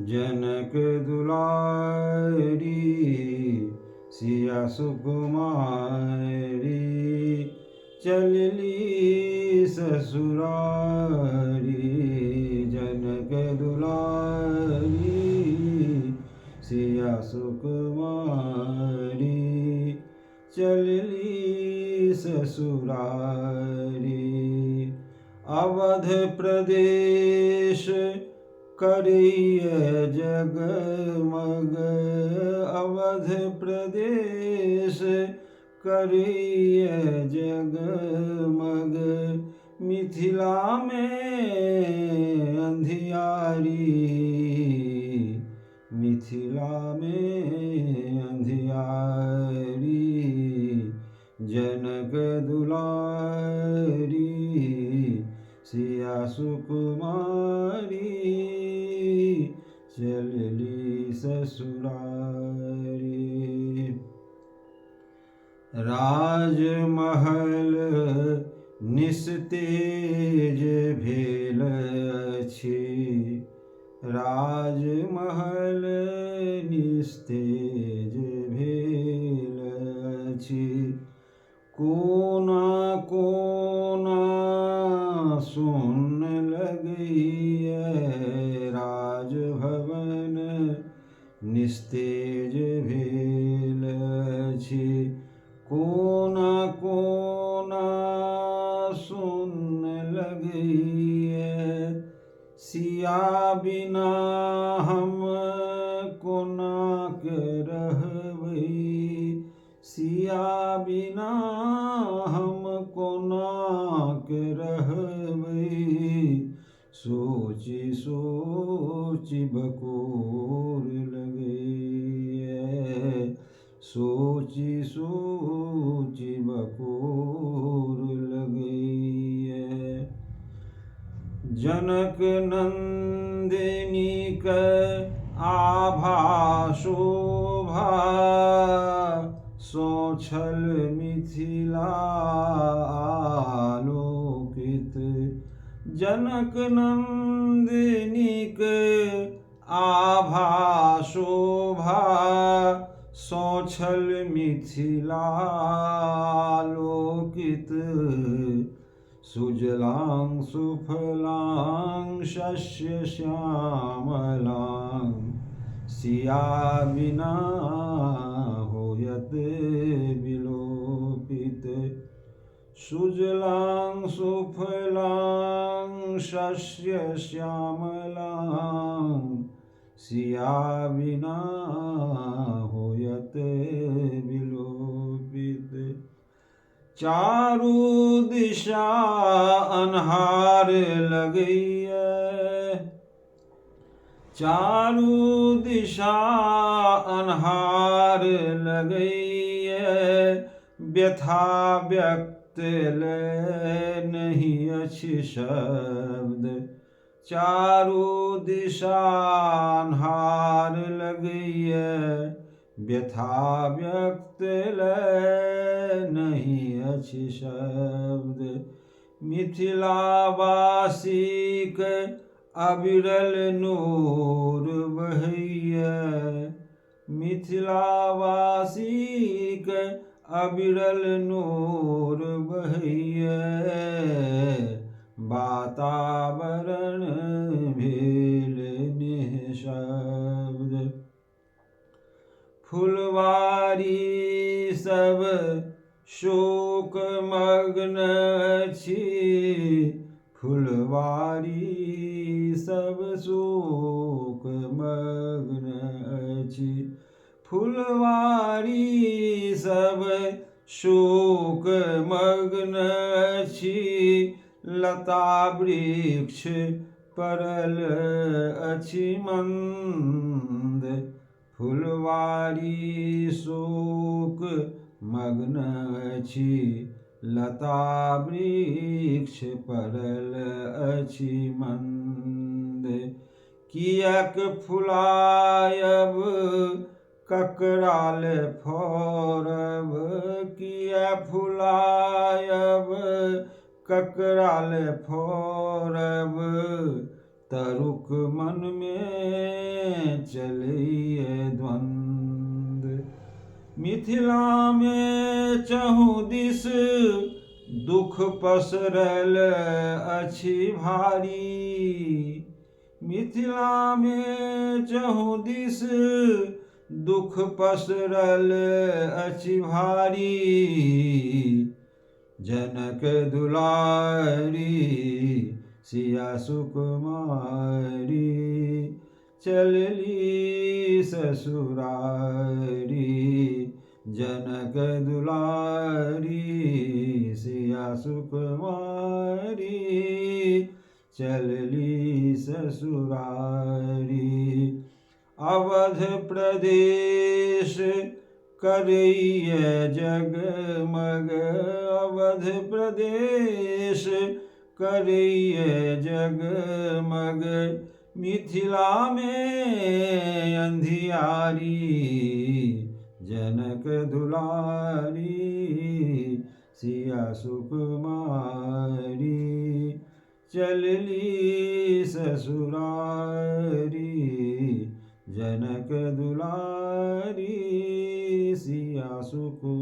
जनक दुलारी सिया सुकुमारी चलली ससुरारी। जनक दुलारी सिया सुकुमारी चलली ससुरारी। अवध प्रदेश करिय जगमग। अवध प्रदेश करिय जगमग। मिथिला में अंधियारी। मिथिला में अंधियारी। जनक दुलारी सिया सुकुमारी चलली ससुरारी। राजमहल निस्तेज भेल अछि। राजमहल निस्तेज भेल अछि। कोना कोना सुन लगैए। राजभवन निस्तेज भेल अछि। कोना कोना सुन लगैए। सिया बिना हम कोना के रहबै। सिया बिना हम कोना के रहबै। सोचि सोचि बकोर लगैए। सोचि सोचि बकोर लगैए। जनक नंदिनीक आभा शोभा सो छल मिथिला आलोकित। जनक नंदिनीक आभा शोभा सो छल मिथिला आलोकित। सुजलां सुफलां शस्य श्यामलां सिया बिना होयत विलोपित। सुजलां सुफलां शस्य श्यामलां सिया बिना होयत विलोपित। चारू दिशा अन्हार लगैए। चारू दिशा अन्हार लगैए। व्यथा व्यक्त ले नहीं अछि शब्द। चारू दिशा अन्हार लगैए। व्यथा व्यक्त ले नहीं अछि शब्द। मिथिलावासीक अविरल नूर बहैया। मिथिलावासीक अविरल नूर बहैया। वातावरण भेल निःशब्द। फुलवारी सब शोक मग्न अछि। फुलवारी सब शोक मग्न अछि। फुलवारी सब शोक मग्न अछि। लता वृक्ष पड़ल अछि मंद। फुलवारी शोक मग्न अछि। लता वृक्ष पड़ल अछि मंद। कियक फुलायब ककराल फोड़ब। किया फुलायब ककराल फोड़ब। तरुक मन में चलिए द्वंद्व। मिथिला में चहु दिस दुख पसरल अछि भारी। मिथिला में चहु दिस दुख पसरल अछि भारी। जनक दुलारी सिया सुकुमारी चलली ससुरारी। जनक दुलारी सिया सुकुमारी चलली ससुरारी। अवध प्रदेश करैये जगमग। अवध प्रदेश करैये जगमग। मिथिला में अंधियारी। जनक दुलारी सिया सुकुमारी चलली ससुरारी। जनक दुलारी सिया सुकुमारी।